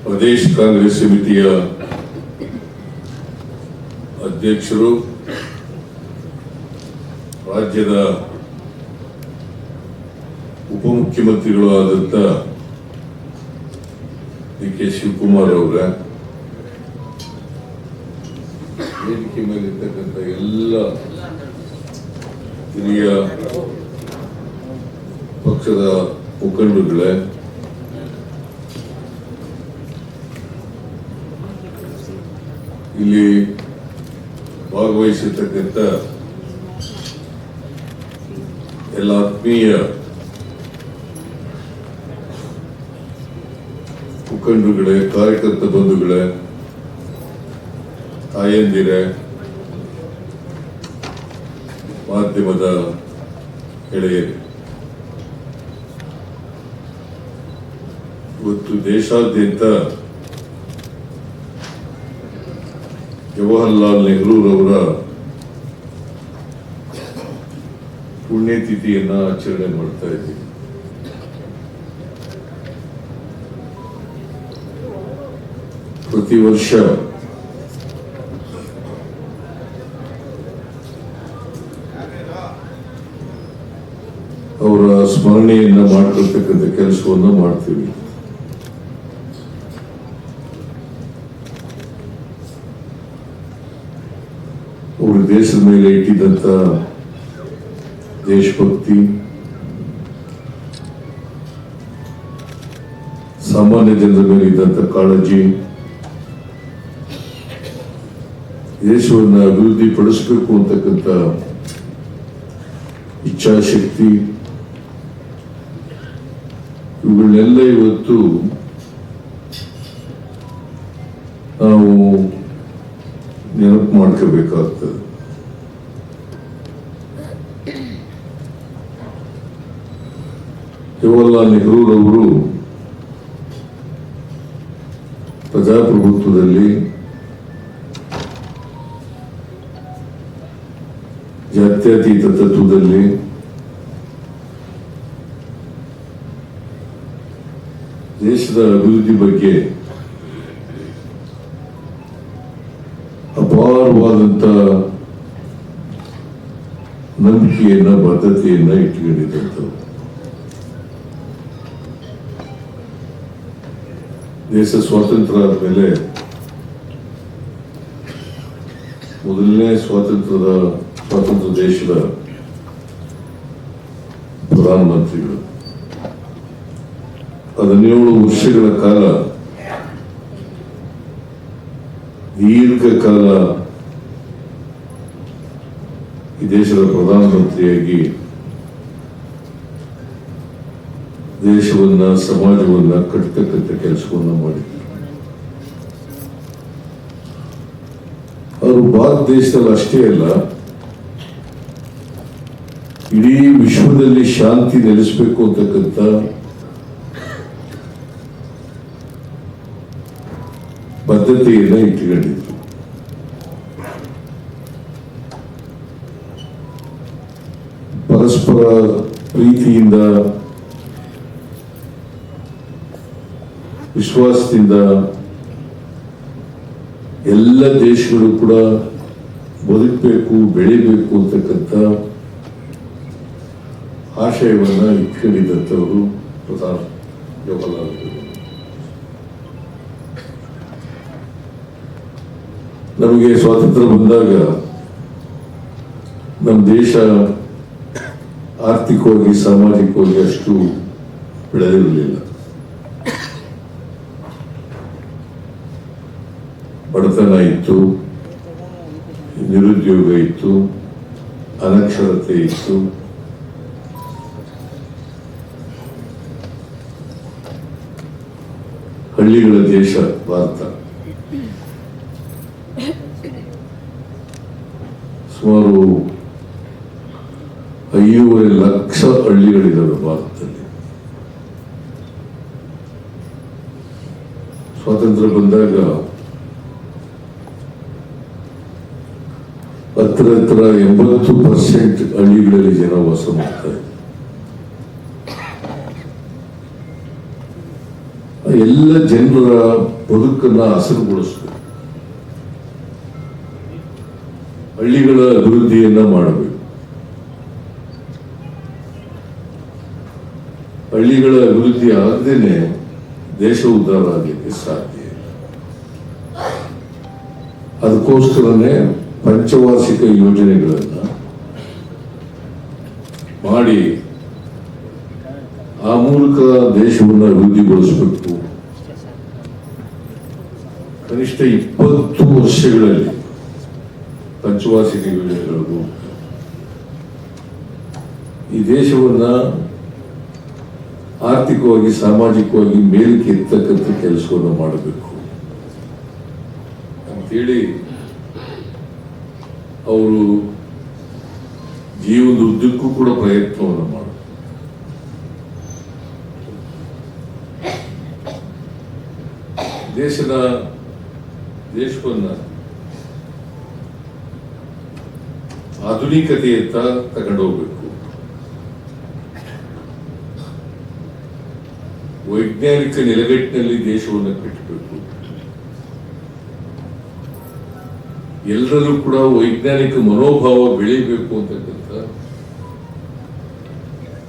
ಪ್ರದೇಶ ಕಾಂಗ್ರೆಸ್ ಸಮಿತಿಯ ಅಧ್ಯಕ್ಷರು, ರಾಜ್ಯದ ಉಪಮುಖ್ಯಮಂತ್ರಿಗಳು ಆದಂತ ಡಿ.ಕೆ. ಶಿವಕುಮಾರ್ ಅವರ ವೇದಿಕೆ ಮೇಲಿರ್ತಕ್ಕಂಥ ಎಲ್ಲ ಹಿರಿಯ ಪಕ್ಷದ ಮುಖಂಡರುಗಳೇ, ಇಲ್ಲಿ ಭಾಗವಹಿಸಿರ್ತಕ್ಕಂಥ ಎಲ್ಲ ಆತ್ಮೀಯ ಮುಖಂಡರುಗಳೇ, ಕಾರ್ಯಕರ್ತ ಬಂಧುಗಳೇ, ತಾಯಂದಿರೇ, ಮಾಧ್ಯಮದ ಗೆಳೆಯರು, ಇವತ್ತು ದೇಶಾದ್ಯಂತ ಜವಾಹರ್ಲಾಲ್ ನೆಹರೂರವರ ಪುಣ್ಯತಿಥಿಯನ್ನ ಆಚರಣೆ ಮಾಡ್ತಾ ಇದ್ದೀವಿ. ಪ್ರತಿ ವರ್ಷ ಅವರ ಸ್ಮರಣೆಯನ್ನ ಮಾಡ್ಕೊಳ್ತಕ್ಕಂಥ ಕೆಲಸವನ್ನು ಮಾಡ್ತೀವಿ. ಅವರು ದೇಶದ ಮೇಲೆ ಇಟ್ಟಿದ್ದಂತ ದೇಶಭಕ್ತಿ, ಸಾಮಾನ್ಯ ಜನರ ಮೇಲೆ ಇದ್ದಂತ ಕಾಳಜಿ, ದೇಶವನ್ನು ಅಭಿವೃದ್ಧಿ ಪಡಿಸಬೇಕು ಅಂತಕ್ಕಂಥ ಇಚ್ಛಾಶಕ್ತಿ, ಇವುಗಳನ್ನೆಲ್ಲ ಇವತ್ತು ನಾವು ನೆನಪು ಮಾಡ್ಕೋಬೇಕಾಗ್ತದೆ. ಜವಾಹರ್ಲಾಲ್ ನೆಹರೂರವರು ಪ್ರಜಾಪ್ರಭುತ್ವದಲ್ಲಿ, ಜಾತ್ಯತೀತ ತತ್ವದಲ್ಲಿ, ದೇಶದ ಅಭಿವೃದ್ಧಿ ಬಗ್ಗೆ ಅಪಾರವಾದಂತ ನಂಬಿಕೆಯನ್ನ, ಬದ್ಧತೆಯನ್ನ ಇಟ್ಟುಕೊಂಡಿದ್ದಂಥವ್ರು. ದೇಶ ಸ್ವಾತಂತ್ರ್ಯ ಆದ್ಮೇಲೆ ಮೊದಲನೇ ಸ್ವಾತಂತ್ರ್ಯ ದೇಶದ ಪ್ರಧಾನಮಂತ್ರಿಗಳು 17 ವರ್ಷಗಳ ಕಾಲ ದೀರ್ಘಕಾಲ ಈ ದೇಶದ ಪ್ರಧಾನಮಂತ್ರಿಯಾಗಿ ದೇಶವನ್ನ, ಸಮಾಜವನ್ನ ಕಟ್ಟತಕ್ಕಂಥ ಕೆಲಸವನ್ನ ಮಾಡಿದ್ರು. ಅವರು ಭಾರತ ದೇಶದಲ್ಲಿ ಅಷ್ಟೇ ಅಲ್ಲ, ಇಡೀ ವಿಶ್ವದಲ್ಲಿ ಶಾಂತಿ ನೆಲೆಸಬೇಕು ಅಂತಕ್ಕಂಥ ಬದ್ಧತೆಯನ್ನ ಇಟ್ಟುಕೊಂಡಿದ್ರು. ಪರಸ್ಪರ ಪ್ರೀತಿಯಿಂದ, ವಿಶ್ವಾಸದಿಂದ ಎಲ್ಲ ದೇಶಗಳು ಕೂಡ ಬದುಕಬೇಕು, ಬೆಳಿಬೇಕು ಅಂತಕ್ಕಂಥ ಆಶಯವನ್ನ ಇಟ್ಕೊಂಡಿದ್ದಂಥವರು ಪ್ರಧಾನಿ ಜವಾಹರ್ಲಾಲ್ ನೆಹರು. ನಮಗೆ ಸ್ವಾತಂತ್ರ್ಯ ಬಂದಾಗ ನಮ್ಮ ದೇಶ ಆರ್ಥಿಕವಾಗಿ, ಸಾಮಾಜಿಕವಾಗಿ ಅಷ್ಟು ಬೆಳೆದಿರಲಿಲ್ಲ. ಬಡತನ ಇತ್ತು, ನಿರುದ್ಯೋಗ ಇತ್ತು, ಅನಕ್ಷರತೆ ಇತ್ತು. ಹಳ್ಳಿಗಳ ದೇಶ ಭಾರತ. ಸುಮಾರು 5.5 ಲಕ್ಷ ಹಳ್ಳಿಗಳಿದ್ದಾವೆ ಭಾರತದಲ್ಲಿ. ಸ್ವಾತಂತ್ರ್ಯ ಬಂದಾಗ ಹತ್ರ 80% ಹಳ್ಳಿಗಳಲ್ಲಿ ಜನ ವಾಸ ಮಾಡ್ತಾರೆ. ಎಲ್ಲ ಜನರ ಬದುಕನ್ನ ಹಸಿರುಗೊಳಿಸಬೇಕು, ಹಳ್ಳಿಗಳ ಅಭಿವೃದ್ಧಿಯನ್ನ ಮಾಡಬೇಕು. ಹಳ್ಳಿಗಳ ಅಭಿವೃದ್ಧಿ ಆಗದೇನೆ ದೇಶ ಉದ್ಧಾರ ಆಗಲಿಕ್ಕೆ ಸಾಧ್ಯ ಇಲ್ಲ. ಅದಕ್ಕೋಸ್ಕರನೇ ಪಂಚವಾರ್ಷಿಕ ಯೋಜನೆಗಳನ್ನ ಮಾಡಿ ಆ ಮೂಲಕ ದೇಶವನ್ನು ಅಭಿವೃದ್ಧಿಗೊಳಿಸಬೇಕು. ಕನಿಷ್ಠ 20 ವರ್ಷಗಳಲ್ಲಿ ಪಂಚವಾರ್ಷಿಕ ಯೋಜನೆಗಳು ಈ ದೇಶವನ್ನ ಆರ್ಥಿಕವಾಗಿ ಸಾಮಾಜಿಕವಾಗಿ ಮೇಲಕ್ಕೆ ಎತ್ತಕ್ಕಂಥ ಕೆಲಸವನ್ನು ಮಾಡಬೇಕು ಅಂತೇಳಿ ಅವರು ಜೀವನದ ಉದ್ದಕ್ಕೂ ಕೂಡ ಪ್ರಯತ್ನವನ್ನು ಮಾಡಿದ್ರು. ದೇಶವನ್ನ ಆಧುನಿಕತೆಯತ್ತ ತಗೊಂಡೋಗ್ಬೇಕು, ವೈಜ್ಞಾನಿಕ ನೆಲೆಗಟ್ಟಿನಲ್ಲಿ ದೇಶವನ್ನು ಕಟ್ಟಬೇಕು, ಎಲ್ಲರಲ್ಲೂ ಕೂಡ ವೈಜ್ಞಾನಿಕ ಮನೋಭಾವ ಬೆಳೀಬೇಕು ಅಂತಕ್ಕಂಥ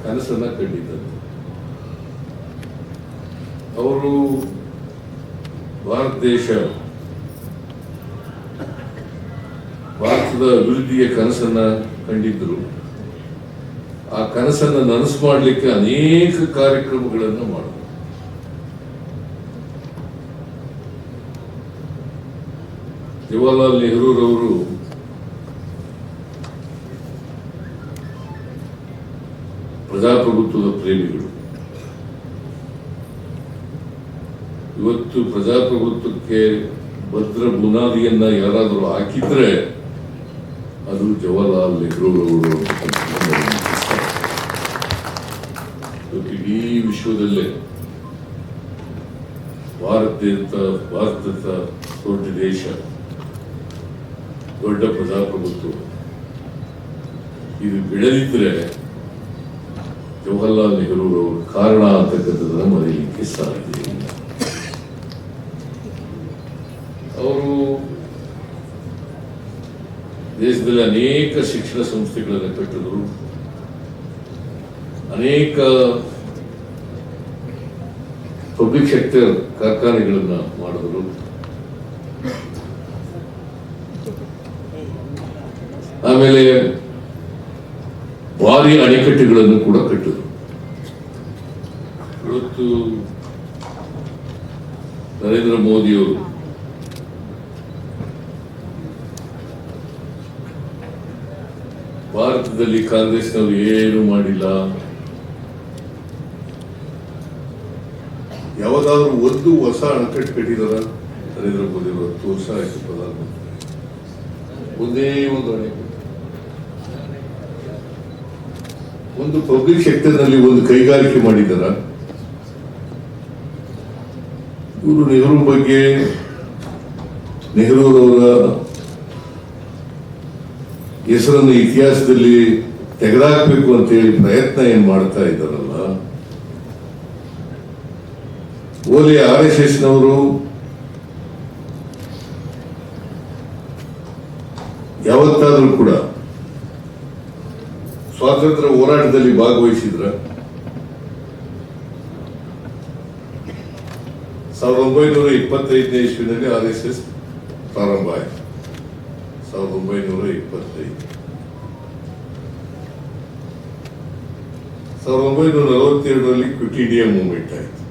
ಕನಸನ್ನ ಕಂಡಿದ್ದಾರೆ. ಅವರು ಭಾರತದ ಅಭಿವೃದ್ಧಿಯ ಕನಸನ್ನ ಕಂಡಿದ್ದರು. ಆ ಕನಸನ್ನ ನನಸು ಮಾಡಲಿಕ್ಕೆ ಅನೇಕ ಕಾರ್ಯಕ್ರಮಗಳನ್ನು ಮಾಡಿದರು. ಜವಾಹರ್ಲಾಲ್ ನೆಹರೂರವರು ಪ್ರಜಾಪ್ರಭುತ್ವದ ಪ್ರೇಮಿಗಳು. ಇವತ್ತು ಪ್ರಜಾಪ್ರಭುತ್ವಕ್ಕೆ ಭದ್ರ ಬುನಾದಿಯನ್ನ ಯಾರಾದರೂ ಹಾಕಿದ್ರೆ ಅದು ಜವಾಹರ್ಲಾಲ್ ನೆಹರೂರವರು. ಇಡೀ ವಿಶ್ವದಲ್ಲೇ ಭಾರತದ ದೊಡ್ಡ ದೇಶ, ದೊಡ್ಡ ಪ್ರಜಾಪ್ರಭುತ್ವ ಇದು ಬೆಳೆದಿದ್ರೆ ಜವಾಹರ್ಲಾಲ್ ನೆಹರೂರವರು ಕಾರಣ ಅಂತಕ್ಕಂಥದ್ದನ್ನು ಮರೆಯಲಿಕ್ಕೆ ಸಾಧ್ಯ ಇಲ್ಲ. ಅವರು ದೇಶದಲ್ಲಿ ಅನೇಕ ಶಿಕ್ಷಣ ಸಂಸ್ಥೆಗಳನ್ನು ಕಟ್ಟಿದ್ರು, ಅನೇಕ ಪಬ್ಲಿಕ್ ಸೆಕ್ಟರ್ ಕಾರ್ಖಾನೆಗಳನ್ನ ಮಾಡಿದ್ರು. ಆಮೇಲೆ ಭಾರಿ ಅಣೆಕಟ್ಟುಗಳನ್ನು ಕೂಡ ಕಟ್ಟಿದ್ರು. ಇವತ್ತು ನರೇಂದ್ರ ಮೋದಿಯವರು ಭಾರತದಲ್ಲಿ ಕಾಂಗ್ರೆಸ್ನವರು ಏನು ಮಾಡಿಲ್ಲ, ಯಾವ್ದಾದ್ರು ಒಂದು ಹೊಸ ಅಣೆಕಟ್ಟು ಕಟ್ಟಿದಾರ? ನರೇಂದ್ರ ಮೋದಿ ಅವರು 10 ವರ್ಷ ಆಯ್ತು ಪ್ರಧಾನಮಂತ್ರಿ, ಒಂದೇ ಒಂದು ಅಣೆಕಟ್ಟು. ಒಂದು ಪಬ್ಲಿಕ್ ಸೆಕ್ಟರ್ ನಲ್ಲಿ ಒಂದು ಕೈಗಾರಿಕೆ ಮಾಡಿದಾರ? ಇವರು ನೆಹರು ಬಗ್ಗೆ, ನೆಹರೂರವರ ಹೆಸರನ್ನು ಇತಿಹಾಸದಲ್ಲಿ ತೆಗೆದಾಕಬೇಕು ಅಂತ ಹೇಳಿ ಪ್ರಯತ್ನ ಏನ್ ಮಾಡ್ತಾ ಇದ್ದಾರಲ್ಲ, ಓಲಿ RSS ನವರು ಯಾವತ್ತಾದ್ರೂ ಕೂಡ ಸ್ವಾತಂತ್ರ್ಯ ಹೋರಾಟದಲ್ಲಿ ಭಾಗವಹಿಸಿದ್ರ? 1925ನೇ ಇಸ್ವಿನಲ್ಲಿ RSS ಪ್ರಾರಂಭ ಆಯಿತು. 1925. 1942ರಲ್ಲಿ ಕ್ವಿಟ್ ಇಂಡಿಯಾ ಮೂವ್ಮೆಂಟ್ ಆಯಿತು.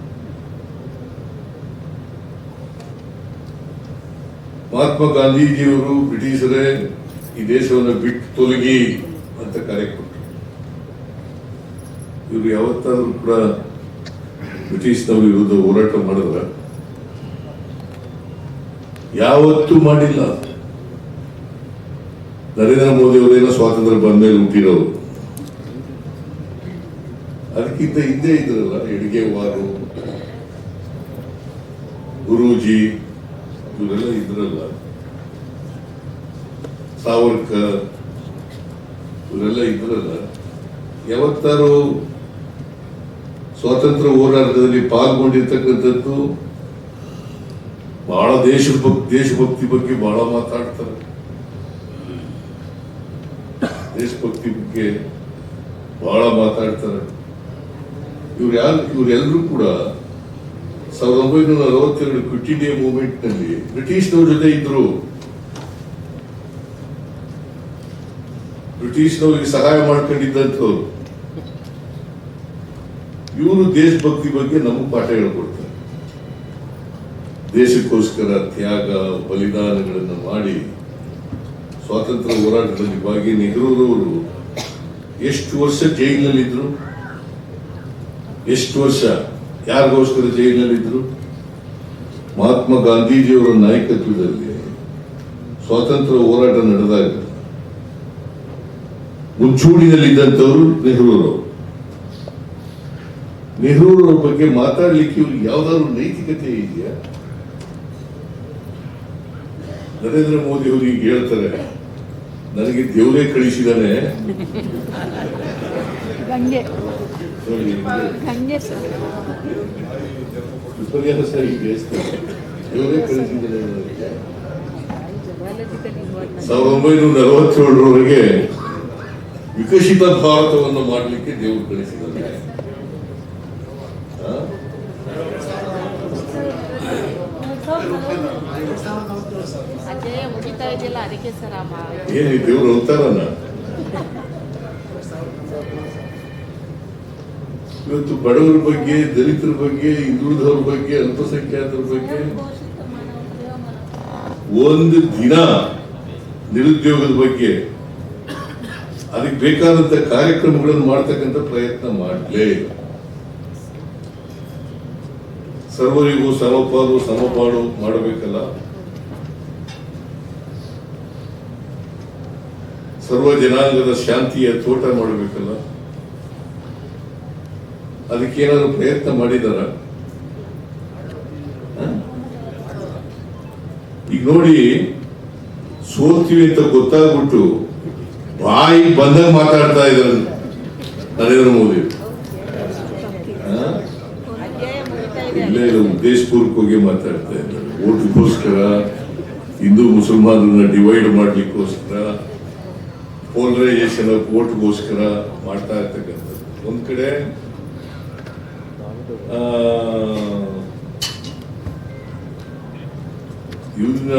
ಮಹಾತ್ಮ ಗಾಂಧೀಜಿಯವರು ಬ್ರಿಟಿಷರೇ ಈ ದೇಶವನ್ನು ಬಿಟ್ಟು ತೊಲಗಿ ಅಂತ ಕರೆ ಕೊಟ್ಟರು. ಇವರು ಯಾವತ್ತಾದ್ರೂ ಕೂಡ ಬ್ರಿಟಿಷ್ನವ್ರ ವಿರುದ್ಧ ಹೋರಾಟ ಮಾಡಿದ್ರ? ಯಾವತ್ತೂ ಮಾಡಿಲ್ಲ. ನರೇಂದ್ರ ಮೋದಿ ಅವರೇನೋ ಸ್ವಾತಂತ್ರ್ಯ ಬಂದ ಮೇಲೆ ಹುಟ್ಟಿರೋರು, ಅದಕ್ಕಿಂತ ಹಿಂದೆ ಇದ್ರಲ್ಲ ಹೆಡ್ಗೇವಾರು, ಗುರೂಜಿ, ಇವರೆಲ್ಲ ಇದ್ರಲ್ಲ, ಸಾವರ್ಕರ್, ಇವರೆಲ್ಲ ಇದ್ರಲ್ಲ. ಯಾವತ್ತಾರು ಸ್ವಾತಂತ್ರ್ಯ ಹೋರಾಟದಲ್ಲಿ ಪಾಲ್ಗೊಂಡಿರ್ತಕ್ಕಂಥದ್ದು, ಬಹಳ ದೇಶಭಕ್ತಿ ಬಗ್ಗೆ ಬಹಳ ಮಾತಾಡ್ತಾರೆ. ದೇಶಭಕ್ತಿ ಬಗ್ಗೆ ಬಹಳ ಮಾತಾಡ್ತಾರೆ. ಇವರೆಲ್ಲರೂ ಕೂಡ 1942 ಕ್ವಿಟ್ ಇಂಡಿಯಾ ಮೂವ್ಮೆಂಟ್ ನಲ್ಲಿ ಬ್ರಿಟಿಷ್ನವ್ರ ಜೊತೆ ಇದ್ರು. ಬ್ರಿಟಿಷ್ನವ್ರಿಗೆ ಸಹಾಯ ಮಾಡ್ಕೊಂಡಿದ್ದಂಥವ್ರು. ಇವರು ದೇಶಭಕ್ತಿ ಬಗ್ಗೆ ನಮಗೆ ಪಾಠ ಹೇಳ್ಕೊಡ್ತಾರೆ. ದೇಶಕ್ಕೋಸ್ಕರ ತ್ಯಾಗ ಬಲಿದಾನಗಳನ್ನು ಮಾಡಿ ಸ್ವಾತಂತ್ರ್ಯ ಹೋರಾಟದಲ್ಲಿ ಭಾಗಿ ನೆಹರೂರವರು ಎಷ್ಟು ವರ್ಷ ಜೈಲಿನಲ್ಲಿದ್ರು? ಎಷ್ಟು ವರ್ಷ ಯಾರಿಗೋಸ್ಕರ ಜೈಲಿನಲ್ಲಿದ್ರು? ಮಹಾತ್ಮ ಗಾಂಧೀಜಿಯವರ ನಾಯಕತ್ವದಲ್ಲಿ ಸ್ವಾತಂತ್ರ್ಯ ಹೋರಾಟ ನಡೆದಾಗ ಮುಂಚೂಣಿನಲ್ಲಿದ್ದಂಥವರು ನೆಹರೂರವರ ಬಗ್ಗೆ ಮಾತಾಡ್ಲಿಕ್ಕೆ ಇವ್ರಿಗೆ ಯಾವ್ದಾದ್ರು ನೈತಿಕತೆ ಇದೆಯಾ? ನರೇಂದ್ರ ಮೋದಿ ಅವರು ಈಗ ಹೇಳ್ತಾರೆ, ನನಗೆ ದೇವರೇ ಕಳಿಸಿದಾನೆ. ವಿಪರ್ಯಾಸ ದೇವರೇ ಕಳಿಸಿದಾನೆ. 1947ರವರೆಗೆ ವಿಕಸಿತ ಭಾರತವನ್ನು ಮಾಡಲಿಕ್ಕೆ ದೇವರು ಕಳಿಸಿದ್ದಾರೆ. ಏನು ದೇವರು ಅವತಾರನ? ಇವತ್ತು ಬಡವರ ಬಗ್ಗೆ, ದಲಿತರ ಬಗ್ಗೆ, ಹಿಂದುಳಿದವ್ರ ಬಗ್ಗೆ, ಅಲ್ಪಸಂಖ್ಯಾತರ ಬಗ್ಗೆ ಒಂದು ದಿನ, ನಿರುದ್ಯೋಗದ ಬಗ್ಗೆ ಅದಕ್ಕೆ ಬೇಕಾದಂತ ಕಾರ್ಯಕ್ರಮಗಳನ್ನು ಮಾಡ್ತಕ್ಕಂಥ ಪ್ರಯತ್ನ ಮಾಡಲೇ ಇಲ್ಲ. ಸರ್ವರಿಗೂ ಸಮಪಾಲು ಸಮಪಾಡು ಮಾಡಬೇಕಲ್ಲ. ಸರ್ವ ಜನಾಂಗದ ಶಾಂತಿಯ ತೋಟ ಮಾಡಬೇಕಲ್ಲ. ಅದಕ್ಕೇನಾದ್ರು ಪ್ರಯತ್ನ ಮಾಡಿದಾರ? ಈಗ ನೋಡಿ, ಸೋಲ್ತೀವಿ ಅಂತ ಗೊತ್ತಾಗ್ಬಿಟ್ಟು ಬಾಯಿ ಬಂದಾಗ ಮಾತಾಡ್ತಾ ಇದ್ದಾರೆ ನರೇಂದ್ರ ಮೋದಿ. ಇಲ್ಲೇ ಉದ್ದೇಶಪೂರ್ವಕವಾಗಿ ಮಾತಾಡ್ತಾ ಇದ್ದಾರೆ. ಓಟ್ಗೋಸ್ಕರ, ಹಿಂದೂ ಮುಸಲ್ಮಾನರನ್ನ ಡಿವೈಡ್ ಮಾಡ್ಲಿಕ್ಕೋಸ್ಕರ, ಪೋಲರೈಸೇಷನ್ ಆಫ್ ವೋಟ್ಗೋಸ್ಕರ ಮಾಡ್ತಾ ಇರ್ತಕ್ಕಂಥದ್ದು. ಒಂದ್ ಕಡೆ ಇವ್ರನ್ನ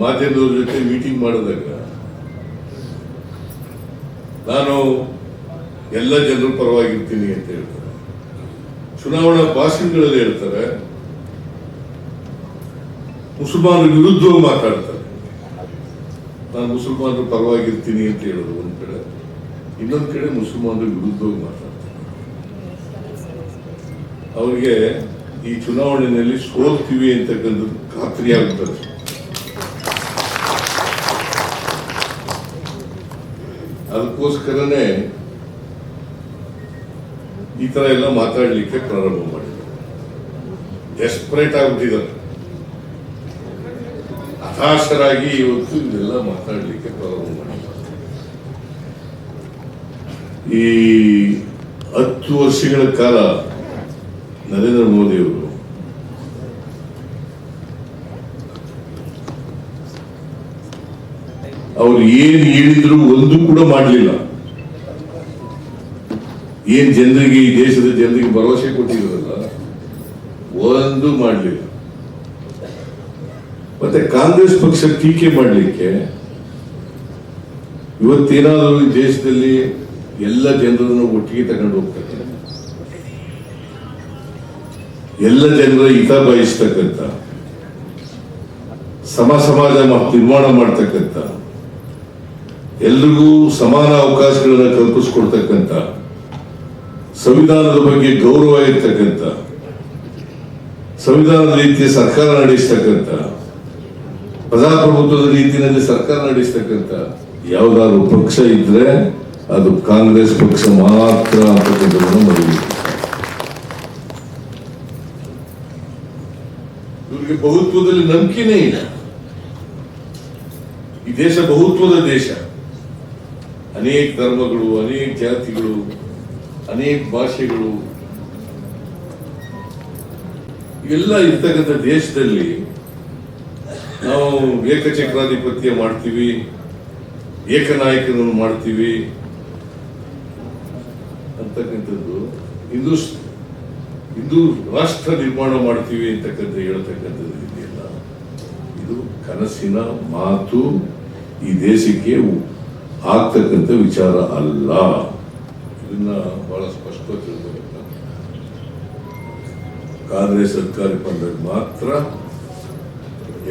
ಮಾಧ್ಯಮದವ್ರ ಜೊತೆ ಮೀಟಿಂಗ್ ಮಾಡಿದಾಗ ನಾನು ಎಲ್ಲ ಜನರ ಪರವಾಗಿರ್ತೀನಿ ಅಂತ ಹೇಳ್ತಾರೆ. ಚುನಾವಣಾ ಭಾಷಣಗಳಲ್ಲಿ ಹೇಳ್ತಾರೆ, ಮುಸಲ್ಮಾನರ ವಿರುದ್ಧವಾಗಿ ಮಾತಾಡ್ತಾರೆ. ನಾನು ಮುಸಲ್ಮಾನರ ಪರವಾಗಿರ್ತೀನಿ ಅಂತ ಹೇಳೋದು ಒಂದ್ ಕಡೆ, ಇನ್ನೊಂದ್ ಕಡೆ ಮುಸಲ್ಮಾನರ ವಿರುದ್ಧವಾಗಿ ಮಾತಾಡ್ತಾರೆ. ಅವ್ರಿಗೆ ಈ ಚುನಾವಣೆಯಲ್ಲಿ ಸೋಲ್ತೀವಿ ಅಂತಕ್ಕಂಥದ್ದು ಖಾತ್ರಿ ಆಗುತ್ತದೆ. ಅದಕ್ಕೋಸ್ಕರನೇ ಈ ತರ ಎಲ್ಲ ಮಾತಾಡ್ಲಿಕ್ಕೆ ಪ್ರಾರಂಭ ಮಾಡಿದ್ದಾರೆ. ಡೆಸ್ಪರೇಟ್ ಆಗ್ಬಿಟ್ಟಿದ್ದಾರೆ, ಹತಾಶರಾಗಿ ಇವತ್ತು ಇದೆಲ್ಲ ಮಾತಾಡ್ಲಿಕ್ಕೆ ಪ್ರಾರಂಭ ಮಾಡಿದ್ದಾರೆ. ಈ 10 ವರ್ಷಗಳ ಕಾಲ ನರೇಂದ್ರ ಮೋದಿ ಅವರು ಏನ್ ಹೇಳಿದ್ರು ಒಂದು ಕೂಡ ಮಾಡಲಿಲ್ಲ. ಏನ್ ಜನರಿಗೆ, ಈ ದೇಶದ ಜನರಿಗೆ ಭರವಸೆ ಕೊಟ್ಟಿರೋದಲ್ಲ, ಒಂದು ಮಾಡಲಿಲ್ಲ. ಮತ್ತೆ ಕಾಂಗ್ರೆಸ್ ಪಕ್ಷ ಟೀಕೆ ಮಾಡಲಿಕ್ಕೆ ಇವತ್ತೇನಾದರೂ ಈ ದೇಶದಲ್ಲಿ ಎಲ್ಲ ಜನರನ್ನು ಒಟ್ಟಿಗೆ ತಗೊಂಡು ಹೋಗ್ತಾರೆ, ಎಲ್ಲ ಜನರ ಹಿತ ಬಯಸ್ತಕ್ಕಂಥ, ಸಮಾಜ ನಿರ್ಮಾಣ ಮಾಡ್ತಕ್ಕಂಥ, ಎಲ್ರಿಗೂ ಸಮಾನ ಅವಕಾಶಗಳನ್ನ ಕಲ್ಪಿಸ್ಕೊಡ್ತಕ್ಕಂಥ, ಸಂವಿಧಾನದ ಬಗ್ಗೆ ಗೌರವ ಇರ್ತಕ್ಕಂಥ, ಸಂವಿಧಾನದ ರೀತಿಯ ಸರ್ಕಾರ ನಡೆಸ್ತಕ್ಕಂಥ, ಪ್ರಜಾಪ್ರಭುತ್ವದ ರೀತಿಯಲ್ಲಿ ಸರ್ಕಾರ ನಡೆಸ್ತಕ್ಕಂಥ ಯಾವ್ದಾದ್ರು ಪಕ್ಷ ಇದ್ರೆ ಅದು ಕಾಂಗ್ರೆಸ್ ಪಕ್ಷ ಮಾತ್ರ ಅಂತಕ್ಕಂಥದ್ದನ್ನು ಮರೆಯಬೇಕು. ಇವರಿಗೆ ಬಹುತ್ವದಲ್ಲಿ ನಂಬಿಕೆನೇ ಇಲ್ಲ. ಈ ದೇಶ ಬಹುತ್ವದ ದೇಶ. ಅನೇಕ ಧರ್ಮಗಳು, ಅನೇಕ ಜಾತಿಗಳು, ಅನೇಕ ಭಾಷೆಗಳು, ಇವೆಲ್ಲ ಇರ್ತಕ್ಕಂಥ ದೇಶದಲ್ಲಿ ನಾವು ಏಕಚಕ್ರಾಧಿಪತ್ಯ ಮಾಡ್ತೀವಿ, ಏಕನಾಯಕನನ್ನು ಮಾಡ್ತೀವಿ ಅಂತಕ್ಕಂಥದ್ದು, ಹಿಂದೂ ರಾಷ್ಟ್ರ ನಿರ್ಮಾಣ ಮಾಡ್ತೀವಿ ಅಂತಕ್ಕಂಥ ಹೇಳ್ತಕ್ಕಂಥದ್ದು ಇದೆಯಲ್ಲ, ಇದು ಕನಸಿನ ಮಾತು. ಈ ದೇಶಕ್ಕೆ ಆಗ್ತಕ್ಕಂಥ ವಿಚಾರ ಅಲ್ಲ. ಇದನ್ನ ಬಹಳ ಸ್ಪಷ್ಟವಾಗಿ ತಿಳ್ಕೊಬೇಕು. ಕಾಂಗ್ರೆಸ್ ಸರ್ಕಾರ ಬಂದಾಗ ಮಾತ್ರ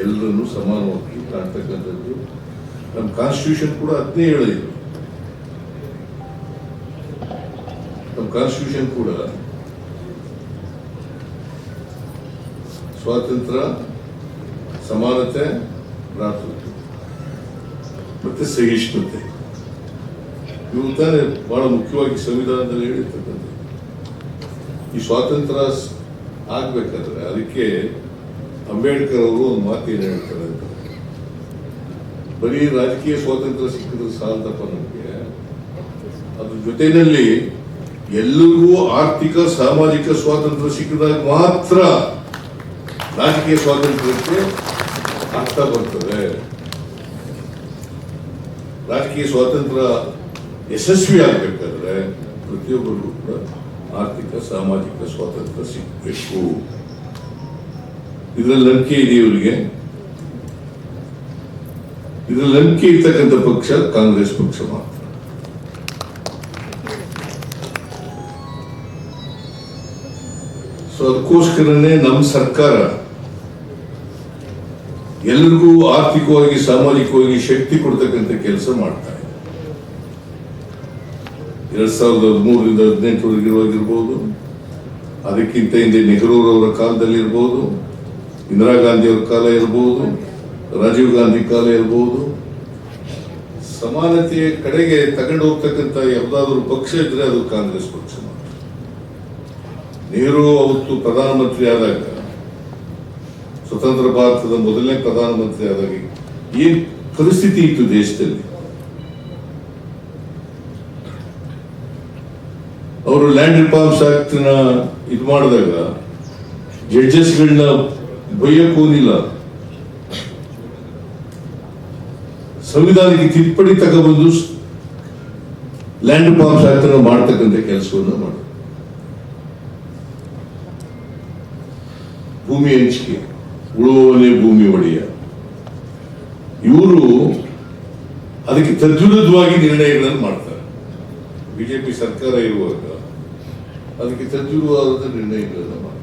ಎಲ್ಲರನ್ನು ಸಮಾನವಾಗಿ ಕಾಣ್ತಕ್ಕಂಥದ್ದು. ನಮ್ಮ ಕಾನ್ಸ್ಟಿಟ್ಯೂಷನ್ ಕೂಡ ಅದನ್ನೇ ಹೇಳಿದ್ರು. ನಮ್ಮ ಕಾನ್ಸ್ಟಿಟ್ಯೂಷನ್ ಕೂಡ ಸ್ವಾತಂತ್ರ್ಯ, ಸಮಾನತೆ, ಭ್ರಾತೃತ್ವ ಮತ್ತೆ ಸಹಿಷ್ಣುತೆ, ಇವು ತಾನೇ ಬಹಳ ಮುಖ್ಯವಾಗಿ ಸಂವಿಧಾನದಲ್ಲಿ ಹೇಳಿರ್ತಕ್ಕಂಥ. ಈ ಸ್ವಾತಂತ್ರ್ಯ ಆಗ್ಬೇಕಾದ್ರೆ ಅದಕ್ಕೆ ಅಂಬೇಡ್ಕರ್ ಅವರು ಒಂದು ಮಾತೇನು ಹೇಳ್ತಾರೆ ಅಂತ, ಬರೀ ರಾಜಕೀಯ ಸ್ವಾತಂತ್ರ್ಯ ಸಿಕ್ಕಿದ್ರೆ ಸಾಲದಪ್ಪ ನಮಗೆ, ಅದ್ರ ಜೊತೆಯಲ್ಲಿ ಎಲ್ಲರಿಗೂ ಆರ್ಥಿಕ ಸಾಮಾಜಿಕ ಸ್ವಾತಂತ್ರ್ಯ ಸಿಕ್ಕಿದಾಗ ಮಾತ್ರ ರಾಜಕೀಯ ಸ್ವಾತಂತ್ರ್ಯಕ್ಕೆ ಅರ್ಥ ಬರ್ತದೆ. ರಾಜಕೀಯ ಸ್ವಾತಂತ್ರ್ಯ ಯಶಸ್ವಿ ಆಗಬೇಕಾದ್ರೆ ಪ್ರತಿಯೊಬ್ಬರಿಗೂ ಕೂಡ ಆರ್ಥಿಕ ಸಾಮಾಜಿಕ ಸ್ವಾತಂತ್ರ್ಯ ಸಿಗಬೇಕು. ಇದರಲ್ಲಿ ನಂಬಿಕೆ ಇದೆ ಇವರಿಗೆ. ಇದರಲ್ಲಿ ನಂಬಿಕೆ ಇರ್ತಕ್ಕಂಥ ಪಕ್ಷ ಕಾಂಗ್ರೆಸ್ ಪಕ್ಷ ಮಾತ್ರ. ಸೊ ಅದಕ್ಕೋಸ್ಕರನೇ ನಮ್ಮ ಸರ್ಕಾರ ಎಲ್ಲರಿಗೂ ಆರ್ಥಿಕವಾಗಿ ಸಾಮಾಜಿಕವಾಗಿ ಶಕ್ತಿ ಕೊಡ್ತಕ್ಕಂಥ ಕೆಲಸ ಮಾಡ್ತಾ ಇದೆ. 2013ರಿಂದ 2018 ಅದಕ್ಕಿಂತ ಹಿಂದೆ ನೆಹರೂರವರ ಕಾಲದಲ್ಲಿ ಇರ್ಬೋದು, ಇಂದಿರಾ ಗಾಂಧಿಯವರ ಕಾಲ ಇರ್ಬೋದು, ರಾಜೀವ್ ಗಾಂಧಿ ಕಾಲ ಇರ್ಬೋದು, ಸಮಾನತೆಯ ಕಡೆಗೆ ತಗೊಂಡು ಹೋಗ್ತಕ್ಕಂಥ ಯಾವುದಾದ್ರೂ ಪಕ್ಷ ಇದ್ರೆ ಅದು ಕಾಂಗ್ರೆಸ್ ಪಕ್ಷ ಮಾತ್ರ. ನೆಹರು ಅವತ್ತು ಪ್ರಧಾನಮಂತ್ರಿ ಆದಾಗ, ಸ್ವತಂತ್ರ ಭಾರತದ ಮೊದಲನೇ ಪ್ರಧಾನಮಂತ್ರಿ ಆದಾಗ ಏನ್ ಪರಿಸ್ಥಿತಿ ಇತ್ತು ದೇಶದಲ್ಲಿ. ಅವರು ಲ್ಯಾಂಡ್ ರಿಫಾರ್ಮ್ಸ್ ಆಕ್ಟ್ ನ ಇದು ಮಾಡಿದಾಗ ಜಡ್ಜಸ್ಗಳನ್ನ ಬೈಯಕ್ಕೂನಿಲ್ಲ, ಸಂವಿಧಾನಕ್ಕೆ ತಿದ್ದುಪಡಿ ತಗೊಬಂದು ಲ್ಯಾಂಡ್ ರಿಫಾರ್ಮ್ಸ್ ಆಕ್ಟ್ ನ ಮಾಡ್ತಕ್ಕಂಥ ಕೆಲಸವನ್ನು ಮಾಡಿದ್ರು. ಭೂಮಿ ಹಂಚಿಕೆ, ಉಳುವವನೇ ಭೂಮಿ ಒಡೆಯ, ಇವರು ಅದಕ್ಕೆ ತದ್ವಿರುದ್ಧವಾಗಿ ನಿರ್ಣಯಗಳನ್ನು ಮಾಡ್ತಾರೆ. ಬಿಜೆಪಿ ಸರ್ಕಾರ ಇರುವಾಗ ಅದಕ್ಕೆ ತದ್ವಿರುದ್ಧವಾದ ನಿರ್ಣಯಗಳನ್ನು ಮಾಡ್ತಾರೆ.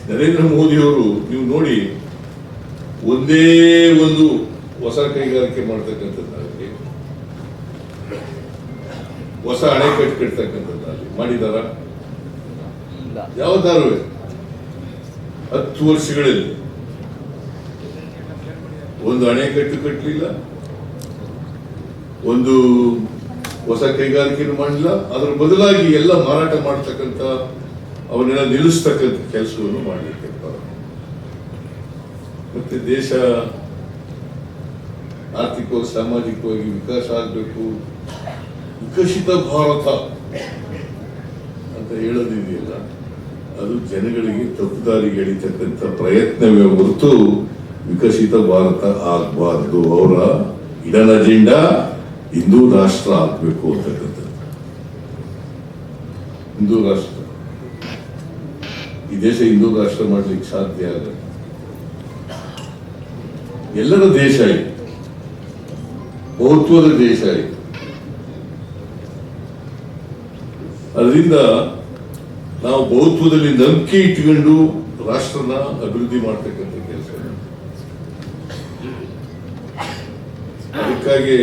ನರೇಂದ್ರ ಮೋದಿ ಅವರು ನೀವು ನೋಡಿ, ಒಂದೇ ಒಂದು ಹೊಸ ಕೈಗಾರಿಕೆ ಮಾಡ್ತಕ್ಕಂಥದ್ದಾಗಲಿ, ಹೊಸ ಅಣೆಕಟ್ಟು ಕಟ್ತಕ್ಕಂಥದ್ದಾಗಲಿ ಮಾಡಿದಾರ? ಯಾವ್ದಾರು 10 ವರ್ಷಗಳಲ್ಲಿ ಒಂದು ಅಣೆಕಟ್ಟು ಕಟ್ಟಲಿಲ್ಲ, ಒಂದು ಹೊಸ ಕೈಗಾರಿಕೆಯನ್ನು ಮಾಡಲಿಲ್ಲ. ಅದರ ಬದಲಾಗಿ ಎಲ್ಲ ಮಾರಾಟ ಮಾಡ್ತಕ್ಕಂಥ, ಅವನ್ನೆಲ್ಲ ನಿಲ್ಲಿಸ್ತಕ್ಕಂಥ ಕೆಲಸವನ್ನು ಮಾಡಲಿಕ್ಕೆ ಮತ್ತೆ ದೇಶ ಆರ್ಥಿಕವಾಗಿ ಸಾಮಾಜಿಕವಾಗಿ ವಿಕಾಸ ಆಗಬೇಕು, ವಿಕಸಿತ ಭಾರತ ಅಂತ ಹೇಳೋದಿದೆಯಲ್ಲ, ಅದು ಜನಗಳಿಗೆ ತಪ್ಪು ದಾರಿಗೆ ಎಳಿತಕ್ಕಂಥ ಪ್ರಯತ್ನವೇ ಹೊರತು ವಿಕಸಿತ ಭಾರತ ಆಗಬಾರ್ದು. ಅವರ ಇಡನ್ ಅಜೆಂಡಾ ಹಿಂದೂ ರಾಷ್ಟ್ರ ಆಗಬೇಕು ಅಂತಕ್ಕಂಥದ್ದು. ಹಿಂದೂ ರಾಷ್ಟ್ರ, ಈ ದೇಶ ಹಿಂದೂ ರಾಷ್ಟ್ರ ಮಾಡ್ಲಿಕ್ಕೆ ಸಾಧ್ಯ ಆಗಲ್ಲ. ಎಲ್ಲರ ದೇಶ ಇದೆ, ಬಹುತ್ವದ ದೇಶ ಇದೆ. ಅದರಿಂದ ನಾವು ಬಹುತ್ವದಲ್ಲಿ ನಂಬಿಕೆ ಇಟ್ಕೊಂಡು ರಾಷ್ಟ್ರನ ಅಭಿವೃದ್ಧಿ ಮಾಡ್ತಕ್ಕಂಥ ಕೆಲಸ. ಅದಕ್ಕಾಗಿ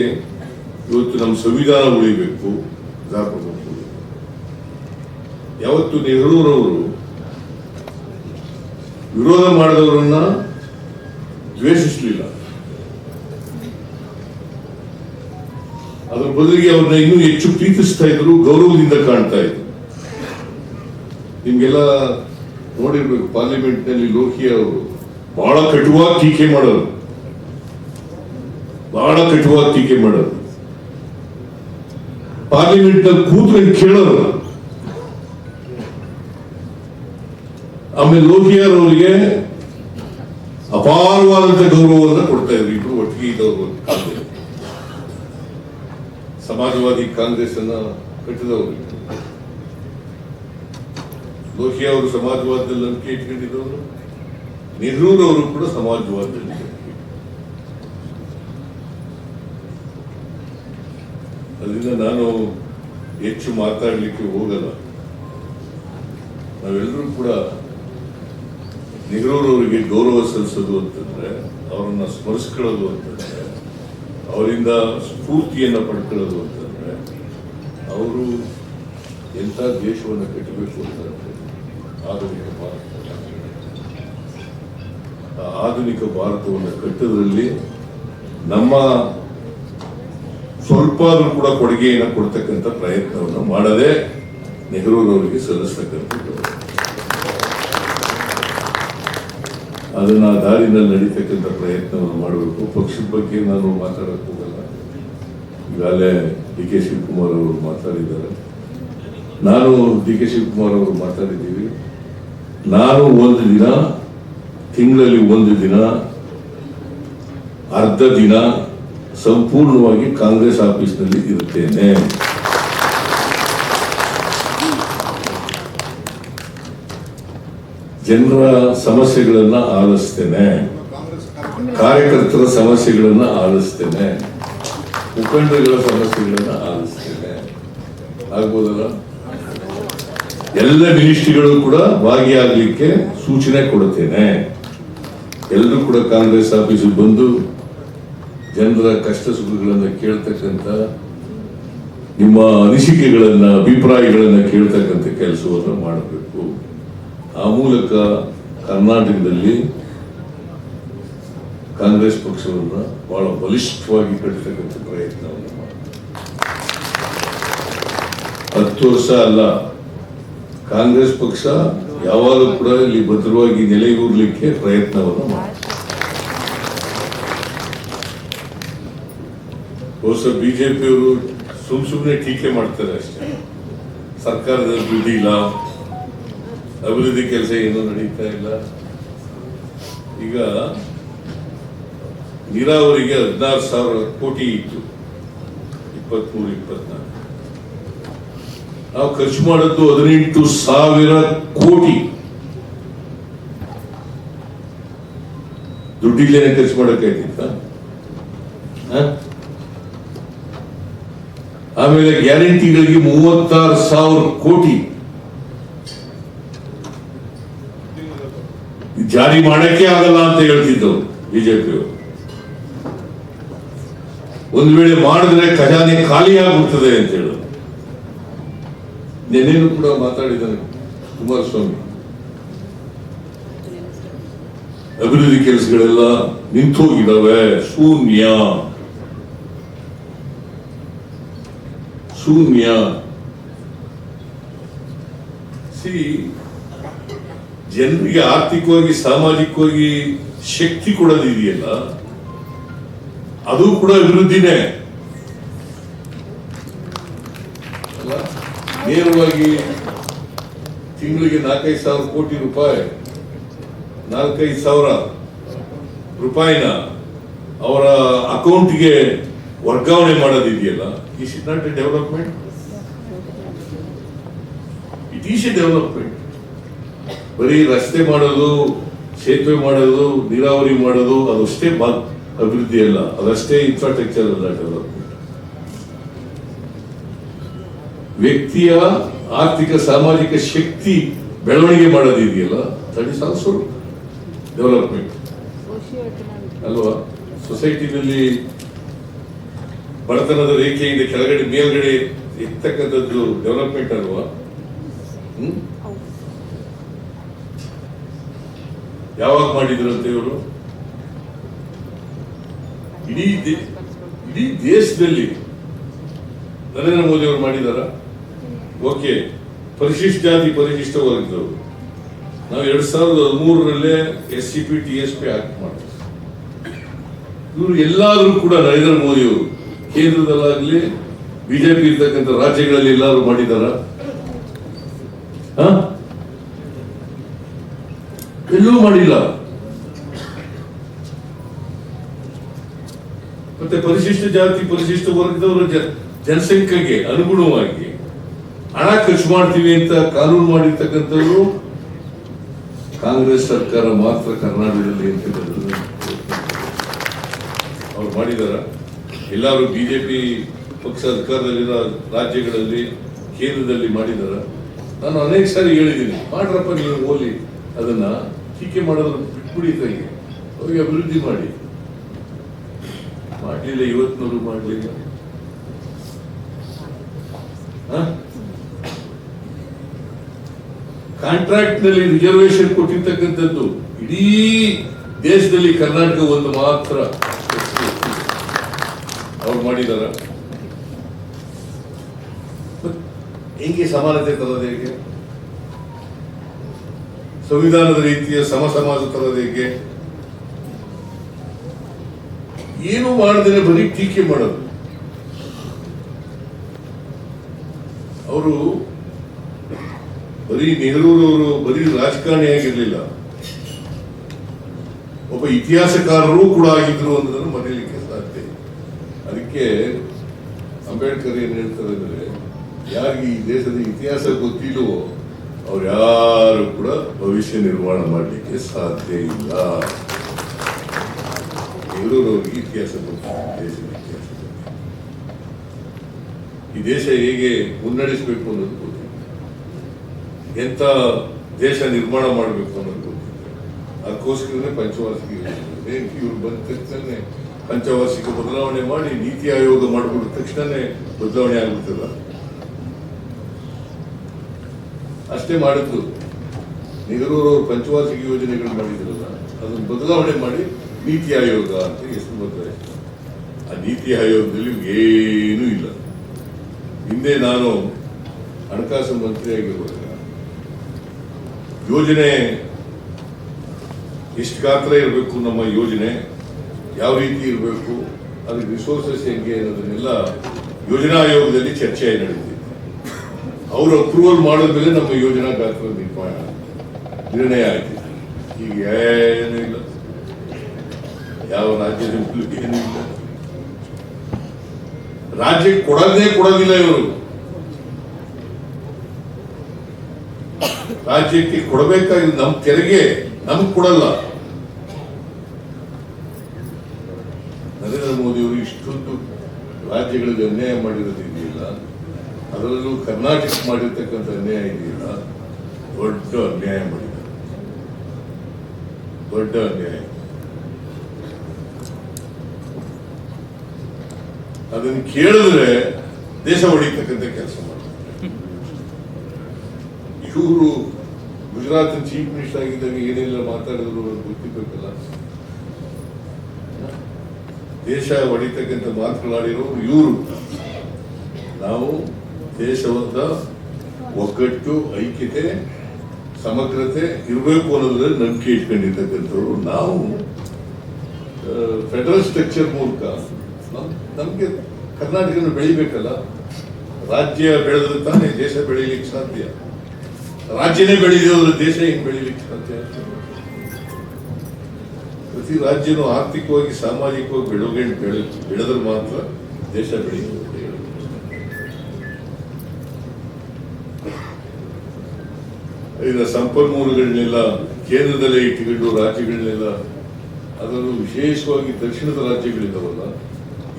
ಇವತ್ತು ನಮ್ಮ ಸಂವಿಧಾನ ಉಳಿಬೇಕು, ಯಾವತ್ತು ನೆಹರೂರವರು ವಿರೋಧ ಮಾಡಿದವರನ್ನ ದ್ವೇಷಿಸಲಿಲ್ಲ, ಅದರ ಬದಲಿಗೆ ಅವ್ರನ್ನ ಇನ್ನೂ ಹೆಚ್ಚು ಪ್ರೀತಿಸ್ತಾ ಇದ್ರು, ಗೌರವದಿಂದ ಕಾಣ್ತಾ ಇದ್ರು. ನಿಮ್ಗೆಲ್ಲ ನೋಡಿರ್ಬೇಕು, ಪಾರ್ಲಿಮೆಂಟ್ ನಲ್ಲಿ ಲೋಹಿಯಾ ಅವರು ಬಹಳ ಕಟುವಾಗಿ ಟೀಕೆ ಮಾಡೋರು, ಪಾರ್ಲಿಮೆಂಟ್ ನಲ್ಲಿ ಕೂತ್ಕೊಂಡು ಕೇಳೋರು, ಆಮೇಲೆ ಲೋಹಿಯಾರ್ ಅವರಿಗೆ ಅಪಾರವಾದಂತ ಗೌರವವನ್ನು ಕೊಡ್ತಾ ಇದ್ರು. ಇಬ್ರು ಒಟ್ಟಿಗೆ ಇದ್ದವರು. ಸಮಾಜವಾದಿ ಕಾಂಗ್ರೆಸ್ ಅನ್ನ ಕಟ್ಟಿದವರು. ಲೋಹಿಯಾ ಅವರು ಸಮಾಜವಾದದಲ್ಲಿ ನಂಬಿಕೆ ಇಟ್ಕೊಂಡಿದ್ದವರು. ನೆಹರೂರವರು ಕೂಡ ಸಮಾಜವಾದದಲ್ಲಿ. ಅದರಿಂದ ನಾನು ಹೆಚ್ಚು ಮಾತಾಡಲಿಕ್ಕೆ ಹೋಗಲ್ಲ. ನಾವೆಲ್ಲರೂ ಕೂಡ ನೆಹರೂರವರಿಗೆ ಗೌರವ ಸಲ್ಲಿಸೋದು ಅಂತಂದ್ರೆ, ಅವರನ್ನ ಸ್ಮರಿಸ್ಕೊಳ್ಳೋದು ಅಂತಂದ್ರೆ, ಅವರಿಂದ ಸ್ಫೂರ್ತಿಯನ್ನು ಪಡ್ಕೊಳ್ಳೋದು ಅಂತಂದ್ರೆ, ಅವರು ಎಂಥ ದೇಶವನ್ನು ಕಟ್ಟಬೇಕು ಅಂತಂದ್ರೆ ಆಧುನಿಕ ಭಾರತ. ಆ ಆಧುನಿಕ ಭಾರತವನ್ನು ಕಟ್ಟೋದ್ರಲ್ಲಿ ನಮ್ಮ ಸ್ವಲ್ಪ ಆದ್ರೂ ಕೂಡ ಕೊಡುಗೆಯನ್ನು ಕೊಡ್ತಕ್ಕಂಥ ಪ್ರಯತ್ನವನ್ನು ಮಾಡದೆ ನೆಹರೂರವರಿಗೆ ಸಲ್ಲಿಸ್ತಕ್ಕಂಥದ್ದು. ಅದನ್ನ ದಾರಿನಲ್ಲಿ ನಡೀತಕ್ಕಂಥ ಪ್ರಯತ್ನವನ್ನು ಮಾಡಬೇಕು. ಪಕ್ಷದ ಬಗ್ಗೆ ನಾನು ಮಾತಾಡಕ್ಕೆ ಹೋಗಲ್ಲ. ಈಗಾಗಲೇ ಡಿ ಕೆ ಶಿವಕುಮಾರ್ ಅವರು ಮಾತಾಡಿದ್ದಾರೆ, ನಾನು ಡಿ ಕೆ ಶಿವಕುಮಾರ್ ಅವರು ಮಾತಾಡಿದ್ದೀವಿ. ನಾನು ಒಂದು ದಿನ, ತಿಂಗಳಲ್ಲಿ ಒಂದು ದಿನ, ಅರ್ಧ ದಿನ ಸಂಪೂರ್ಣವಾಗಿ ಕಾಂಗ್ರೆಸ್ ಆಫೀಸ್ನಲ್ಲಿ ಇರುತ್ತೇನೆ. ಜನರ ಸಮಸ್ಯೆಗಳನ್ನ ಆಲಿಸ್ತೇನೆ, ಕಾರ್ಯಕರ್ತರ ಸಮಸ್ಯೆಗಳನ್ನ ಆಲಿಸ್ತೇನೆ, ಮುಖಂಡರುಗಳ ಸಮಸ್ಯೆಗಳನ್ನ ಆಲಿಸ್ತೇನೆ. ಆಗ್ಬೋದಲ್ಲ? ಎಲ್ಲ ಮಿನಿಸ್ಟ್ರಿಗಳು ಕೂಡ ಭಾಗಿಯಾಗಲಿಕ್ಕೆ ಸೂಚನೆ ಕೊಡುತ್ತೇನೆ. ಎಲ್ಲರೂ ಕೂಡ ಕಾಂಗ್ರೆಸ್ ಆಫೀಸಿಗೆ ಬಂದು ಜನರ ಕಷ್ಟ ಸುಖಗಳನ್ನ ಕೇಳ್ತಕ್ಕಂಥ, ನಿಮ್ಮ ಅನಿಸಿಕೆಗಳನ್ನ, ಅಭಿಪ್ರಾಯಗಳನ್ನ ಕೇಳ್ತಕ್ಕಂಥ ಕೆಲಸವನ್ನು ಮಾಡಬೇಕು. ಆ ಮೂಲಕ ಕರ್ನಾಟಕದಲ್ಲಿ ಕಾಂಗ್ರೆಸ್ ಪಕ್ಷವನ್ನು ಬಹಳ ಬಲಿಷ್ಠವಾಗಿ ಕಟ್ಟತಕ್ಕಂಥ ಪ್ರಯತ್ನವನ್ನು ಮಾಡಿ. 10 ವರ್ಷ ಅಲ್ಲ, ಕಾಂಗ್ರೆಸ್ ಪಕ್ಷ ಯಾವಾಗಲೂ ಕೂಡ ಇಲ್ಲಿ ಭದ್ರವಾಗಿ ನೆಲೆಯೂರ್ಲಿಕ್ಕೆ ಪ್ರಯತ್ನವನ್ನು ಮಾಡಿ. ಬಹುಶಃ ಬಿಜೆಪಿಯವರು ಸುಮ್ಮನೆ ಟೀಕೆ ಮಾಡ್ತಾರೆ ಅಷ್ಟೇ. ಸರ್ಕಾರದಲ್ಲಿ ದುಡ್ಡಿಲ್ಲ, ಅಭಿವೃದ್ಧಿ ಕೆಲಸ ಏನೂ ನಡೀತಾ ಇಲ್ಲ. ಈಗ ನೀರಾವರಿಗೆ 16,000 ಕೋಟಿ ಇತ್ತು, 23-24. ನಾವು ಖರ್ಚು ಮಾಡದ್ದು 18,000 ಕೋಟಿ. ದುಡ್ಡಿಲ್ಲೇನೆ ಖರ್ಚು ಮಾಡಕ್ಕಾಯ್ತಿತ್ತ? ಆಮೇಲೆ ಗ್ಯಾರಂಟಿಗಳಿಗೆ 36,000 ಕೋಟಿ ಜಾರಿ ಮಾಡಕ್ಕೆ ಆಗಲ್ಲ ಅಂತ ಹೇಳ್ತಿದ್ದವು ಬಿಜೆಪಿಯವರು. ಒಂದು ವೇಳೆ ಮಾಡಿದ್ರೆ ಖಜಾನೆ ಖಾಲಿ ಆಗ್ಬಿಡ್ತದೆ ಅಂತ ಹೇಳೋದು. ನೆನ್ನೆನೂ ಕೂಡ ಮಾತಾಡಿದ್ದಾನೆ ಕುಮಾರಸ್ವಾಮಿ. ಅಭಿವೃದ್ಧಿ ಕೆಲಸಗಳೆಲ್ಲ ನಿಂತೋಗಿದ್ದಾವೆ, ಶೂನ್ಯ. ಜನರಿಗೆ ಆರ್ಥಿಕವಾಗಿ, ಸಾಮಾಜಿಕವಾಗಿ ಶಕ್ತಿ ಕೊಡೋದಿದೆಯಲ್ಲ, ಅದು ಕೂಡ ಅಭಿವೃದ್ಧಿನೇ. ನೇರವಾಗಿ ತಿಂಗಳಿಗೆ 4,500 ಕೋಟಿ ರೂಪಾಯಿ, 4,500 ರೂಪಾಯಿನ ಅವರ ಅಕೌಂಟ್ಗೆ ವರ್ಗಾವಣೆ ಮಾಡೋದಿದೆಯಲ್ಲ, is it not a development? It is a development. ಬರೀ ರಸ್ತೆ ಮಾಡೋದು, ಸೇತುವೆ ಮಾಡೋದು, ನೀರಾವರಿ ಮಾಡೋದು ಅದಷ್ಟೇ ಅಭಿವೃದ್ಧಿ ಅಲ್ಲ, ಅದಷ್ಟೇ ಇನ್ಫ್ರಾಸ್ಟ್ರಕ್ಚರ್ ಅಲ್ಲ ಡೆವಲಪ್ಮೆಂಟ್. ವ್ಯಕ್ತಿಯ ಆರ್ಥಿಕ ಸಾಮಾಜಿಕ ಶಕ್ತಿ ಬೆಳವಣಿಗೆ ಮಾಡೋದಿದೆಯಲ್ಲ, ದಟ್ ಇಸ್ ಆಲ್ಸೋ ಡೆವಲಪ್ಮೆಂಟ್ ಅಲ್ವಾ? ಸೊಸೈಟಿನಲ್ಲಿ ಬಡತನದ ರೇಖೆಯಿಂದ ಕೆಳಗಡೆ ಮೇಲ್ಗಡೆ ಇರ್ತಕ್ಕಂಥದ್ದು ಡೆವಲಪ್ಮೆಂಟ್ ಅಲ್ವಾ? ಯಾವಾಗ ಮಾಡಿದ್ರಂತೆ ಇವರು? ಇಡೀ ದೇಶದಲ್ಲಿ ನರೇಂದ್ರ ಮೋದಿ ಅವರು ಮಾಡಿದಾರ? ಓಕೆ, ಪರಿಶಿಷ್ಟ ಜಾತಿ ಪರಿಶಿಷ್ಟ ವರ್ಗದವರು ನಾವು 2013 SCP TSP ಆಕ್ಟ್ ಮಾಡಿದ್ವಿ. ಇವರು ಎಲ್ಲಾದ್ರೂ ಕೂಡ ನರೇಂದ್ರ ಮೋದಿ ಅವರು ಕೇಂದ್ರದಲ್ಲಾಗ್ಲಿ ಬಿಜೆಪಿ ಇರ್ತಕ್ಕಂಥ ರಾಜ್ಯಗಳಲ್ಲಿ ಎಲ್ಲಾದ್ರೂ ಮಾಡಿದಾರ? ಎಲ್ಲೂ ಮಾಡಿಲ್ಲ. ಮತ್ತೆ ಪರಿಶಿಷ್ಟ ಜಾತಿ ಪರಿಶಿಷ್ಟ ವರ್ಗದವರ ಜನಸಂಖ್ಯೆಗೆ ಅನುಗುಣವಾಗಿ ಹಣ ಖರ್ಚು ಮಾಡ್ತೀವಿ ಅಂತ ಕಾನೂನು ಮಾಡಿರ್ತಕ್ಕಂಥವ್ರು ಕಾಂಗ್ರೆಸ್ ಸರ್ಕಾರ ಮಾತ್ರ ಕರ್ನಾಟಕದಲ್ಲಿ ಅಂತ ಅವ್ರು ಮಾಡಿದಾರ. ಎಲ್ಲರೂ ಬಿಜೆಪಿ ಪಕ್ಷ ಅಧಿಕಾರದಲ್ಲಿರೋ ರಾಜ್ಯಗಳಲ್ಲಿ ಕೇಂದ್ರದಲ್ಲಿ ಮಾಡಿದಾರ. ನಾನು ಅನೇಕ ಸಾರಿ ಹೇಳಿದ್ದೀನಿ, ಮಾಡ್ರಪ್ಪ ನೀವು ಹೋಲಿ, ಅದನ್ನ ಟೀಕೆ ಮಾಡೋದ್ರ ಬಿಟ್ಬಿಡಿ, ಅವ್ರಿಗೆ ಅಭಿವೃದ್ಧಿ ಮಾಡಿ. ಮಾಡಲಿಲ್ಲ, ಇವತ್ತಿನವರು ಮಾಡಲಿಲ್ಲ. ಕಾಂಟ್ರಾಕ್ಟ್ ನಲ್ಲಿ ರಿಸರ್ವೇಶನ್ ಕೊಟ್ಟಿರ್ತಕ್ಕಂಥದ್ದು ಇಡೀ ದೇಶದಲ್ಲಿ ಕರ್ನಾಟಕ ಒಂದು ಮಾತ್ರ ಅವ್ರು ಮಾಡಿದಾರ. ಹೆಂಗೆ ಸಮಾನತೆ ತರೋದು ಹೇಗೆ? ಸಂವಿಧಾನದ ರೀತಿಯ ಸಮಾಜ ತರೋದು ಹೇಗೆ? ಏನು ಮಾಡದೇನೆ ಬರೀ ಟೀಕೆ ಮಾಡೋದು. ಅವರು ಬರೀ ನೆಹರೂರವರು ಬರೀ ರಾಜಕಾರಣಿಯಾಗಿರ್ಲಿಲ್ಲ, ಒಬ್ಬ ಇತಿಹಾಸಕಾರರು ಕೂಡ ಆಗಿದ್ರು ಅನ್ನೋದನ್ನು ಮರೆಯಲಿಕ್ಕೆ ಸಾಧ್ಯ. ಅದಕ್ಕೆ ಅಂಬೇಡ್ಕರ್ ಏನ್ ಹೇಳ್ತಾರೆ ಅಂದ್ರೆ, ಯಾರಿಗೆ ಈ ದೇಶದ ಇತಿಹಾಸ ಗೊತ್ತಿಲ್ಲವೋ ಅವ್ರು ಯಾರು ಕೂಡ ಭವಿಷ್ಯ ನಿರ್ಮಾಣ ಮಾಡಲಿಕ್ಕೆ ಸಾಧ್ಯ ಇಲ್ಲ. ನೆಹರೂರವರಿಗೆ ಇತಿಹಾಸ ಗೊತ್ತಿಲ್ಲ, ದೇಶದ ಇತಿಹಾಸ ಗೊತ್ತಿಲ್ಲ. ಈ ದೇಶ ಹೇಗೆ ಮುನ್ನಡೆಸಬೇಕು ಅನ್ನೋದು ಗೊತ್ತಿಲ್ಲ, ಎಂತ ದೇಶ ನಿರ್ಮಾಣ ಮಾಡಬೇಕು ಅನ್ನೋದು ಗೊತ್ತಿಲ್ಲ. ಅದಕ್ಕೋಸ್ಕರನೇ ಪಂಚವಾರ್ಷಿಕ ಯೋಜನೆ ಇವ್ರು ಬಂದ ತಕ್ಷಣ ಪಂಚವಾರ್ಷಿಕ ಬದಲಾವಣೆ ಮಾಡಿ ನೀತಿ ಆಯೋಗ ಮಾಡಿಬಿಟ್ಟ ತಕ್ಷಣನೇ ಬದಲಾವಣೆ ಆಗುತ್ತಲ್ಲ, ಅಷ್ಟೇ ಮಾಡಿದ್ದು. ನೆಹರೂರವರು ಪಂಚವಾರ್ಷಿಕ ಯೋಜನೆಗಳು ಮಾಡಿದ್ರಲ್ಲ, ಅದನ್ನು ಬದಲಾವಣೆ ಮಾಡಿ ನೀತಿ ಆಯೋಗ ಅಂತ ಹೆಸರು ಬದಲಾಯಿತು. ಆ ನೀತಿ ಆಯೋಗದಲ್ಲಿ ಏನೂ ಇಲ್ಲ. ಹಿಂದೆ ನಾನು ಹಣಕಾಸು ಮಂತ್ರಿಯಾಗಿರುವಾಗ ಯೋಜನೆ ಎಷ್ಟು ಗಾತ್ರ ಇರಬೇಕು, ನಮ್ಮ ಯೋಜನೆ ಯಾವ ರೀತಿ ಇರಬೇಕು, ಅದಕ್ಕೆ ರಿಸೋರ್ಸಸ್ ಹೆಂಗೆ ಅನ್ನೋದನ್ನೆಲ್ಲ ಯೋಜನಾ ಆಯೋಗದಲ್ಲಿ ಚರ್ಚೆ ನಡೆದಿದೆ. ಅವರು ಅಪ್ರೂವಲ್ ಮಾಡಿದ್ಮೇಲೆ ನಮ್ಮ ಯೋಜನಾ ಗಾತ್ರ ನಿರ್ಣಯ ಆಯ್ತು. ಈಗ ಏನೂ ಇಲ್ಲ, ಯಾವ ರಾಜ್ಯದಲ್ಲೂ ಏನೂ ಇಲ್ಲ. ರಾಜ್ಯಕ್ಕೆ ಕೊಡೋದಿಲ್ಲ ಇವರು. ರಾಜ್ಯಕ್ಕೆ ಕೊಡಬೇಕಾಗಿ ನಮ್ಮ ತೆರಿಗೆ ನಮ್ಗೆ ಕೊಡಲ್ಲ. ನರೇಂದ್ರ ಮೋದಿ ಅವರು ಇಷ್ಟೊಂದು ರಾಜ್ಯಗಳಿಗೆ ಅನ್ಯಾಯ ಮಾಡಿರೋದು ಇದೆಯಲ್ಲ, ಅದರಲ್ಲೂ ಕರ್ನಾಟಕ ಮಾಡಿರ್ತಕ್ಕಂಥ ಅನ್ಯಾಯ ಇದೆಯಲ್ಲ, ದೊಡ್ಡ ಅನ್ಯಾಯ ಮಾಡಿದ್ದಾರೆ, ದೊಡ್ಡ ಅನ್ಯಾಯ. ಅದನ್ನು ಕೇಳಿದ್ರೆ ದೇಶ ಹೊಡಿತಕ್ಕಂಥ ಕೆಲಸ ಮಾಡ್ತಾರೆ. ಇವರು ಗುಜರಾತ್ ಚೀಫ್ ಮಿನಿಸ್ಟರ್ ಆಗಿದ್ದಾಗ ಏನೆಲ್ಲ ಮಾತಾಡಿದ್ರು ಗೊತ್ತಿರ್ಬೇಕಲ್ಲ. ದೇಶ ಹೊಡಿತಕ್ಕಂಥ ಮಾತುಗಳಾಡಿರೋರು ಇವರು. ನಾವು ದೇಶವಂತ ಒಗ್ಗಟ್ಟು, ಐಕ್ಯತೆ, ಸಮಗ್ರತೆ ಇರಬೇಕು ಅನ್ನೋದ್ರಲ್ಲಿ ನಂಬಿಕೆ ಇಟ್ಕೊಂಡಿರ್ತಕ್ಕಂಥವ್ರು ನಾವು. ಫೆಡರಲ್ ಸ್ಟ್ರಕ್ಚರ್ ಮೂಲಕ ನಮ್ಗೆ ಕರ್ನಾಟಕನ ಬೆಳಿಬೇಕಲ್ಲ. ರಾಜ್ಯ ಬೆಳೆದ್ರೆ ತಾನೇ ದೇಶ ಬೆಳೀಲಿಕ್ಕೆ ಸಾಧ್ಯ. ರಾಜ್ಯನೇ ಬೆಳೆಯೋದ್ರೆ ದೇಶ ಹೆಂಗ್ ಬೆಳೀಲಿಕ್ಕೆ ಸಾಧ್ಯ? ಪ್ರತಿ ರಾಜ್ಯನೂ ಆರ್ಥಿಕವಾಗಿ ಸಾಮಾಜಿಕವಾಗಿ ಬೆಳೆದ್ರೆ ಮಾತ್ರ ದೇಶ ಬೆಳೆಯುತ್ತೆ. ಈಗ ಸಂಪನ್ಮೂಲಗಳನ್ನೆಲ್ಲ ಕೇಂದ್ರದಲ್ಲೇ ಇಟ್ಟುಕೊಂಡು ರಾಜ್ಯಗಳನ್ನೆಲ್ಲ, ಅದರಲ್ಲೂ ವಿಶೇಷವಾಗಿ ದಕ್ಷಿಣದ ರಾಜ್ಯಗಳಿದ್ದಾವಲ್ಲ,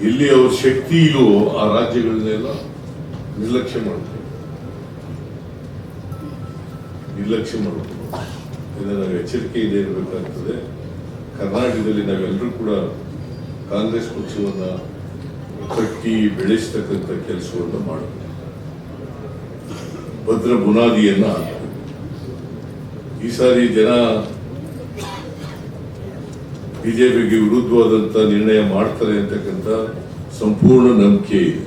ಎಲ್ಲಿ ಅವ್ರ ಶಕ್ತಿ ಇಲ್ಲವೋ ಆ ರಾಜ್ಯಗಳನ್ನೆಲ್ಲ ನಿರ್ಲಕ್ಷ್ಯ ಮಾಡಬೇಕು. ಇದನ್ನು ನಾವು ಎಚ್ಚರಿಕೆಯಿಂದ ಇರಬೇಕಾಗ್ತದೆ. ಕರ್ನಾಟಕದಲ್ಲಿ ನಾವೆಲ್ಲರೂ ಕೂಡ ಕಾಂಗ್ರೆಸ್ ಪಕ್ಷವನ್ನ ಕಟ್ಟಿ ಬೆಳೆಸ್ತಕ್ಕಂಥ ಕೆಲಸವನ್ನು ಮಾಡಬೇಕು, ಭದ್ರ ಬುನಾದಿಯನ್ನ ಹಾಕಬೇಕು. ಈ ಸಾರಿ ಜನ ಬಿಜೆಪಿಗೆ ವಿರುದ್ಧವಾದಂತ ನಿರ್ಣಯ ಮಾಡ್ತಾರೆ ಅಂತಕ್ಕಂಥ ಸಂಪೂರ್ಣ ನಂಬಿಕೆ ಇದೆ.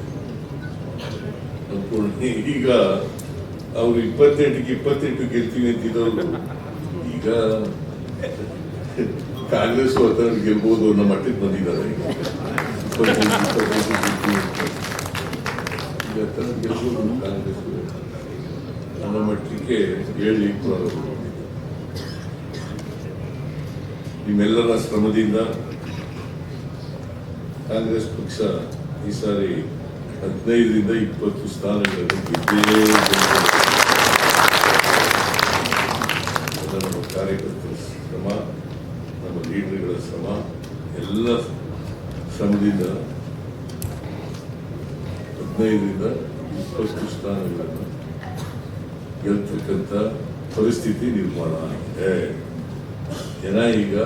ಈಗ ಅವರು 28 ಗೆಲ್ತೀವಿ ಅಂತಿದ್ದವರು ಈಗ ಕಾಂಗ್ರೆಸ್ ಗೆಲ್ಬಹುದು ಅನ್ನೋ ಮಟ್ಟಕ್ಕೆ ಬಂದಿದ್ದಾರೆ. ಗೆಲ್ಬಹುದು ಕಾಂಗ್ರೆಸ್ ಅನ್ನೋ ಮಟ್ಟಕ್ಕೆ ಹೇಳಿ. ನಿಮ್ಮೆಲ್ಲರ ಶ್ರಮದಿಂದ ಕಾಂಗ್ರೆಸ್ ಪಕ್ಷ ಈ ಸಾರಿ 15ರಿಂದ 20 ಸ್ಥಾನಗಳನ್ನು ಗೆದ್ದೇ ನಮ್ಮ ಕಾರ್ಯಕರ್ತರ ಶ್ರಮ, ನಮ್ಮ ಲೀಡರ್ಗಳ ಶ್ರಮ, ಎಲ್ಲ ಶ್ರಮದಿಂದ 15ರಿಂದ 20 ಸ್ಥಾನಗಳನ್ನು ಗೆಲ್ತಕ್ಕಂಥ ಪರಿಸ್ಥಿತಿ ನಿರ್ಮಾಣ ಆಗಿದೆ. ಜನ ಈಗ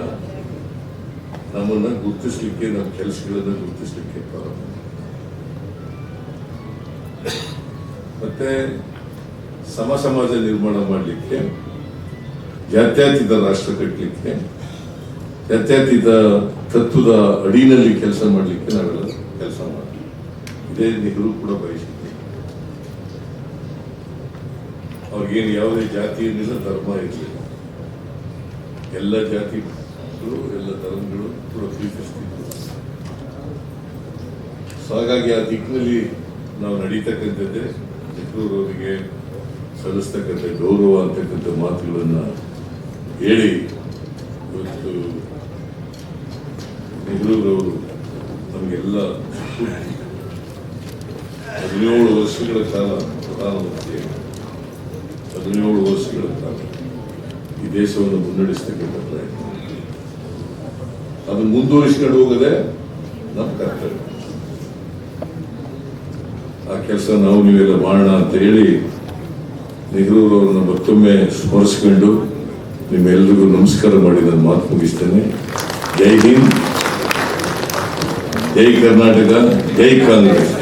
ನಮ್ಮನ್ನು ಗುರುತಿಸಲಿಕ್ಕೆ, ನಮ್ಮ ಕೆಲಸಗಳನ್ನು ಗುರುತಿಸಲಿಕ್ಕೆ ಪ್ರಾರಂಭ ಮತ್ತೆ ಸಮಾಜ ನಿರ್ಮಾಣ ಮಾಡಲಿಕ್ಕೆ, ಜಾತ್ಯತೀತ ರಾಷ್ಟ್ರ ಕಟ್ಟಲಿಕ್ಕೆ, ಜಾತ್ಯತೀತ ತತ್ವದ ಅಡಿನಲ್ಲಿ ಕೆಲಸ ಮಾಡಲಿಕ್ಕೆ ನಾವೆಲ್ಲ ಕೆಲಸ ಮಾಡ್ತೀವಿ. ಇದೇ ನೆಹರು ಕೂಡ ಬಯಸಿದ್ದೆ. ಅವ್ರಿಗೇನು ಯಾವುದೇ ಜಾತಿ ಇರಲಿಲ್ಲ, ಧರ್ಮ ಇರಲಿಲ್ಲ. ಎಲ್ಲ ಜಾತಿಗಳು, ಎಲ್ಲ ಧರ್ಮಗಳು ಕೂಡ ಪ್ರೀತಿಸ್ತಿದ್ರು. ಸೊ ಹಾಗಾಗಿ ಆ ದಿಕ್ಕಿನಲ್ಲಿ ನಾವು ನಡೀತಕ್ಕಂಥದ್ದೇ ನೆಹರೂರವರಿಗೆ ಸಲ್ಲಿಸ್ತಕ್ಕಂಥ ಗೌರವ ಅಂತಕ್ಕಂಥ ಮಾತುಗಳನ್ನು ಹೇಳಿ ಇವತ್ತು ನೆಹರೂರವರು ನಮಗೆಲ್ಲ 17 ವರ್ಷಗಳ ಕಾಲ ಪ್ರಧಾನಮಂತ್ರಿ, 17 ವರ್ಷಗಳ ಕಾಲ ಈ ದೇಶವನ್ನು ಮುನ್ನಡೆಸ್ತಕ್ಕಂಥ ಪ್ರಯತ್ನ, ಅದನ್ನು ಮುಂದುವರಿಸಿಕೊಂಡು ಹೋಗದೆ ನಮ್ಮ ಕರ್ತವ್ಯ. ಆ ಕೆಲಸ ನಾವು ನೀವೆಲ್ಲ ಮಾಡೋಣ ಅಂತ ಹೇಳಿ ನೆಹರೂರವರನ್ನ ಮತ್ತೊಮ್ಮೆ ಸ್ಮರಿಸ್ಕೊಂಡು ನಿಮ್ಮೆಲ್ಲರಿಗೂ ನಮಸ್ಕಾರ ಮಾಡಿ ನಾನು ಮಾತು ಮುಗಿಸ್ತೇನೆ. ಜೈ ಹಿಂದ್, ಜೈ ಕರ್ನಾಟಕ, ಜೈ ಕಾಂಗ್ರೆಸ್.